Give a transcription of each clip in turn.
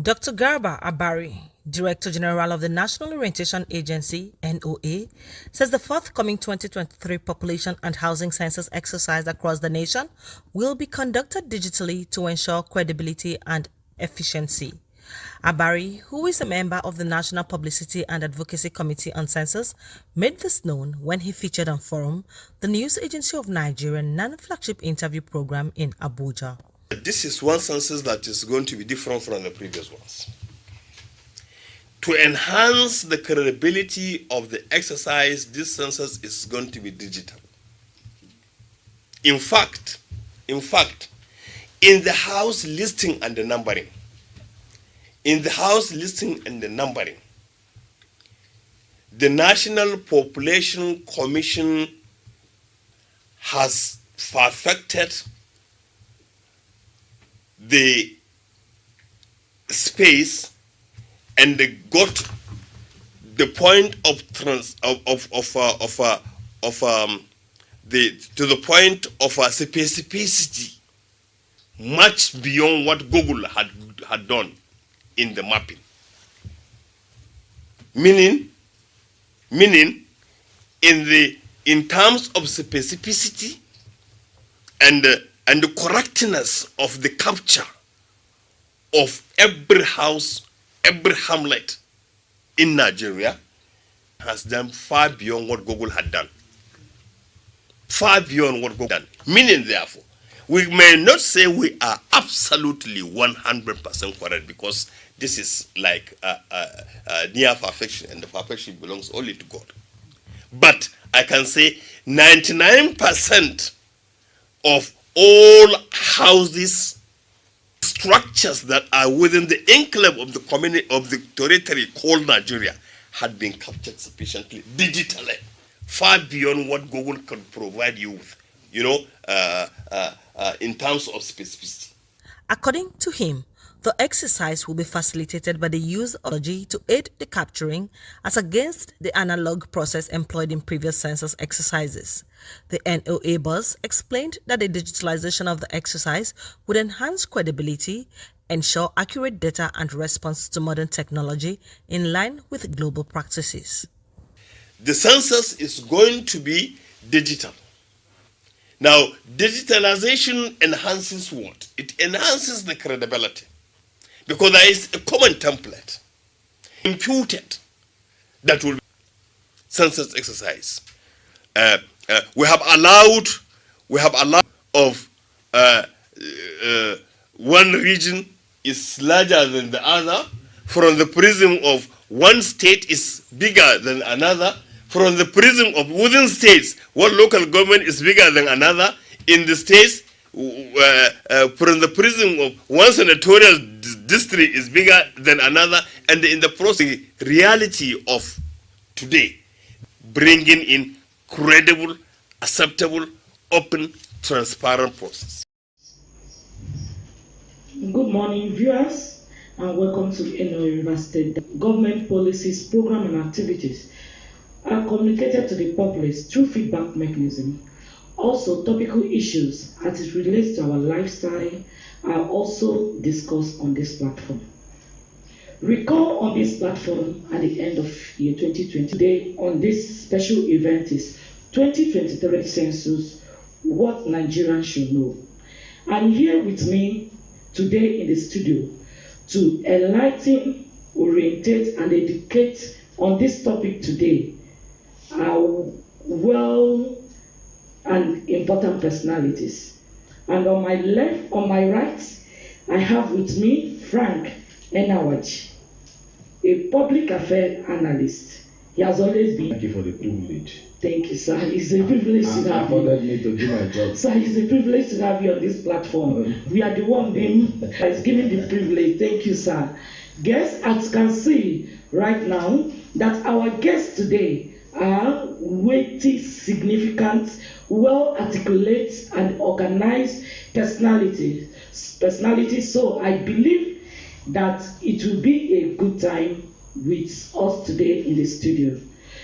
Dr. Garba Abari, Director General of the National Orientation Agency, NOA, says the forthcoming 2023 population and housing census exercise across the nation will be conducted digitally to ensure credibility and efficiency. Abari, who is a member of the National Publicity and Advocacy Committee on Census, made this known when he featured on Forum, the news agency of Nigeria non-flagship interview program in Abuja. This is one census that is going to be different from the previous ones. To enhance the credibility of the exercise, this census is going to be digital. In fact, in the house listing and the numbering, the National Population Commission has perfected the space and they got the point to the point of specificity much beyond what Google had done in the mapping. Meaning in terms of specificity and the correctness of the capture of every house, every hamlet in Nigeria has done far beyond what Google had done. Far beyond what Google had done. Meaning, therefore, we may not say we are absolutely 100% correct because this is like near perfection, and the perfection belongs only to God. But I can say 99% of all houses, structures that are within the enclave of the community of the territory called Nigeria had been captured sufficiently digitally, far beyond what Google could provide you with, in terms of specificity. According to him, the exercise will be facilitated by the use of technology to aid the capturing as against the analog process employed in previous census exercises. The NOA boss explained that the digitalization of the exercise would enhance credibility, ensure accurate data and response to modern technology in line with global practices. The census is going to be digital. Now, digitalization enhances what? It enhances the credibility. Because there is a common template imputed that will be census exercise. We have allowed of one region is larger than the other, from the prism of one state is bigger than another, from the prism of within states, one local government is bigger than another, in the states, from the prism of one senatorial district is bigger than another, and in the process, reality of today, bringing in credible, acceptable, open, transparent process. Good morning, viewers, and welcome to NOA River State. Government policies, program, and activities are communicated to the populace through feedback mechanism. Also, topical issues as it relates to our lifestyle are also discussed on this platform. Recall on this platform at the end of year 2020. Today on this special event is 2023 Census, what Nigerians should know. And here with me today in the studio to enlighten, orientate, and educate on this topic today are well and important personalities. And on my left, on my right, I have with me Frank ENE-AWAJI, a public affairs analyst. He has always been. Thank you for the privilege. Thank you, sir. It's a privilege to have you. Afforded me to do my job. Sir, it's a privilege to have you on this platform. We are the one being given the privilege. Thank you, sir. Guests, as you can see right now, that our guests today are weighty, significant, well-articulate and organized personalities. So I believe that it will be a good time with us today in the studio.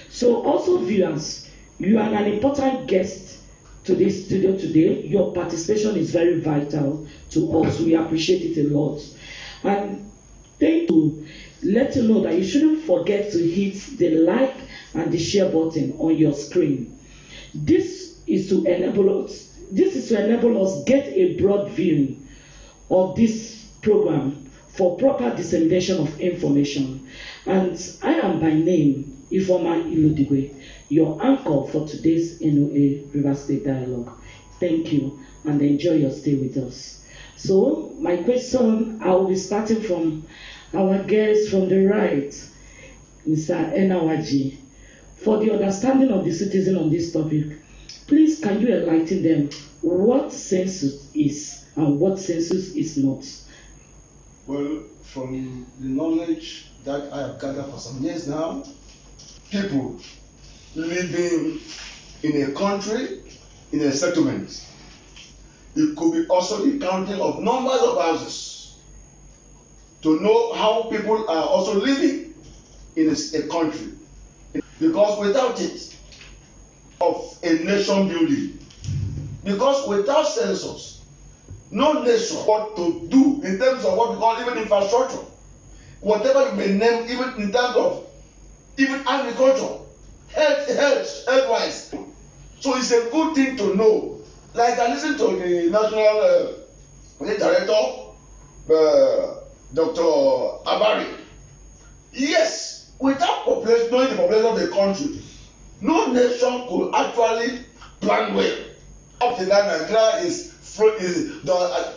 So also viewers, you are an important guest to this studio today. Your participation is very vital to us. We appreciate it a lot. And Thank you. Let you know that you shouldn't forget to hit the like and the share button on your screen. This is to enable us get a broad view of this program for proper dissemination of information. And I am by name Ifoma Ilodigwe, your anchor for today's NOA River State Dialogue. Thank you and enjoy your stay with us. So my question, I will be starting from our guest from the right, Mr. ENE-AWAJI. For the understanding of the citizen on this topic, please can you enlighten them what census is and what census is not? Well, from the knowledge that I have gathered for some years now, people living in a country, in a settlement, it could be also the counting of numbers of houses to know how people are also living in a country. Because without it, of a nation building, because without census, no nation what to do in terms of what we call even infrastructure, whatever you may name, even in terms of even agriculture, health-wise. So it's a good thing to know. Like I listened to the national director, Dr. Abari. Yes, without population, knowing the population of the country, no nation could actually plan well. Up to that, Nigeria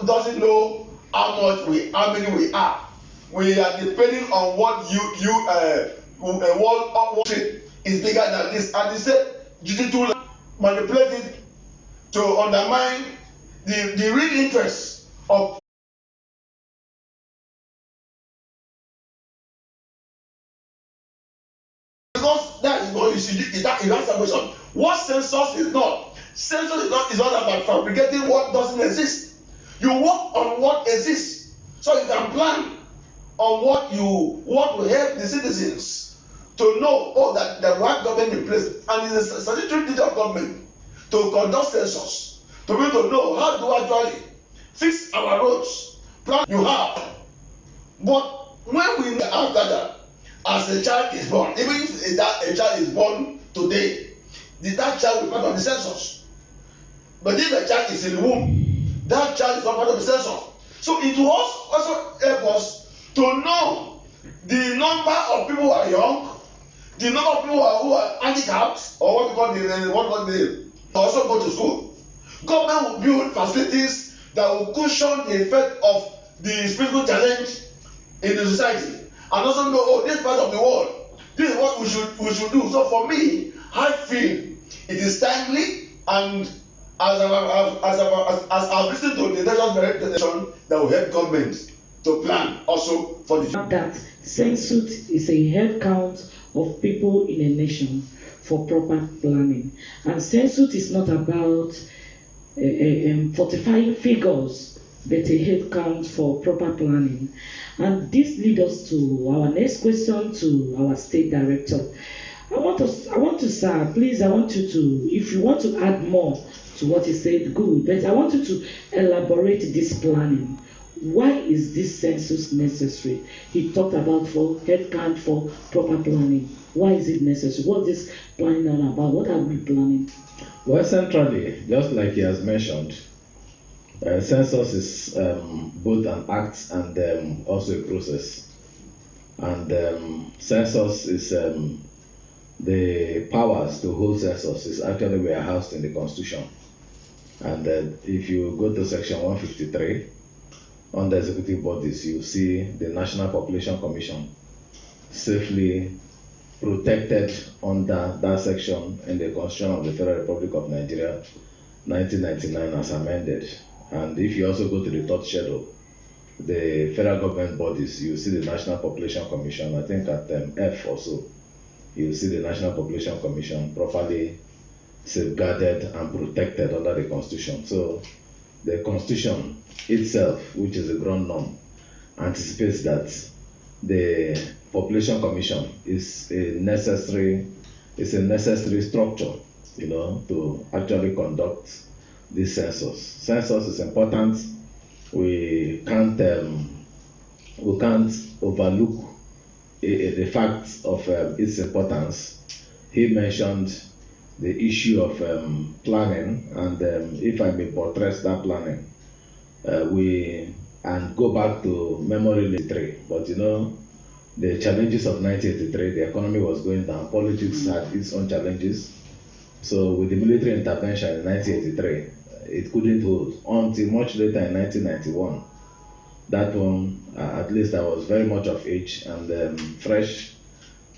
doesn't know how many we are. We are depending on what world trade is bigger than this, and they said digital manipulate it to undermine the real interest of. Because that is what you see. That a question. What census is not? Census is not about fabricating what doesn't exist. You work on what exists, so you can plan on what will help the citizens to know that the right government in place, and it's a statutory duty of government to conduct census to be able to know how to actually fix our roads. Plan you have, but when we after that, as a child is born, even if a child is born today, that child will be part of the census. But if a child is in the womb, that child is not part of the census. So it will also help us to know the number of people who are young, the number of people who are handicapped, or what they also go to school. Government will build facilities that will cushion the effect of the physical challenge in the society, and also know, this part of the world, this is what we should do. So for me, I feel it is timely, and as I've listened to the national direction that will help government to plan also for the future. That census is a head count of people in a nation for proper planning, and census is not about fortifying figures, but a head count for proper planning. And this leads us to our next question to our state director. I want to, sir, please, I want you to, if you want to add more to what he said, good, but I want you to elaborate this planning. Why is this census necessary? He talked about for head count for proper planning. Why is it necessary? What is this planning all about? What are we planning? Well, centrally, just like he has mentioned, census is both an act and also a process. And census is the powers to hold census is actually warehoused in the Constitution. And if you go to section 153, under executive bodies, you see the National Population Commission safely protected under that section in the Constitution of the Federal Republic of Nigeria, 1999, as amended. And if you also go to the third schedule, the federal government bodies, you see the National Population Commission. I think at F also, you see the National Population Commission properly safeguarded and protected under the Constitution. So the Constitution itself, which is a ground norm, anticipates that the Population Commission is a necessary structure, to actually conduct this census. Census is important. We can't we can't overlook the fact of its importance. He mentioned the issue of planning, and if I may buttress that planning, and go back to memory lane 3. But you know, the challenges of 1983, the economy was going down, politics had its own challenges. So with the military intervention in 1983, it couldn't hold until much later in 1991. That one, at least I was very much of age and fresh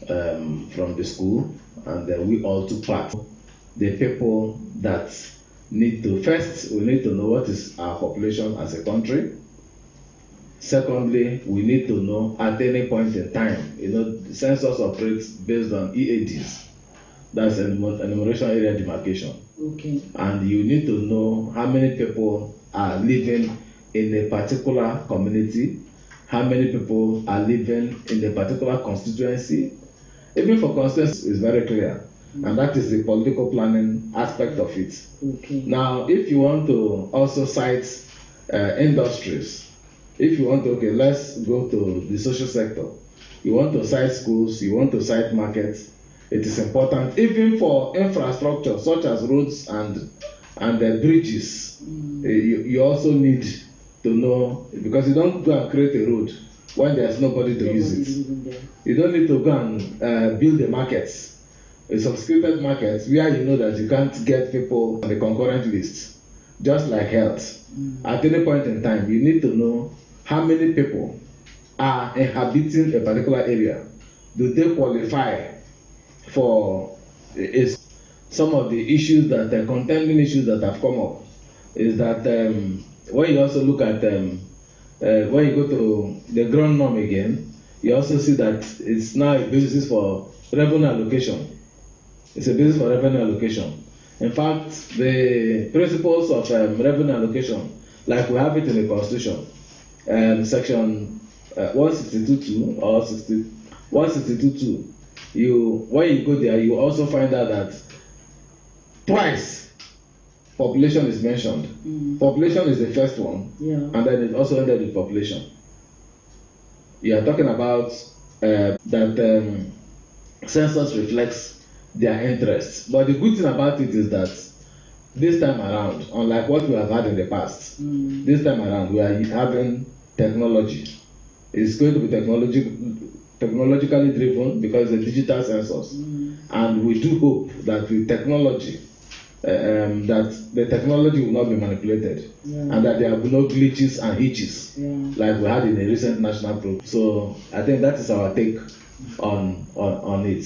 from the school, and we all took part. The people that need to, first, we need to know what is our population as a country. Secondly, we need to know at any point in time, you know, the census operates based on EADs. That's enumeration area demarcation. Okay. And you need to know how many people are living in a particular community, how many people are living in a particular constituency. Even for constituency is very clear, and that is the political planning aspect of it. Okay. Now, if you want to also cite industries, if you want to, okay, let's go to the social sector. You want to cite schools, you want to cite markets. It is important, even for infrastructure such as roads and bridges. You also need to know, because you don't go and create a road when there's nobody to use it. You don't need to go and build the markets, a subscripted markets where you know that you can't get people on the concurrent list. Just like health, at any point in time, you need to know how many people are inhabiting a particular area. Do they qualify for some of the issues that contending issues that have come up? Is that when you also look at when you go to the ground norm again, you also see that it's now a basis for revenue allocation. It's a basis for revenue allocation. In fact, the principles of revenue allocation, like we have it in the Constitution, section 162.2 or 162.2, when you go there, you also find out that twice population is mentioned. Population is the first one, and then it also ended with population. You are talking about that census reflects their interests. But the good thing about it is that this time around, unlike what we have had in the past, this time around we are having technology. It's going to be technologically driven because it's a digital census, and we do hope that with technology, that the technology will not be manipulated, and that there will be no glitches and hitches like we had in a recent national program. So I think that is our take on it.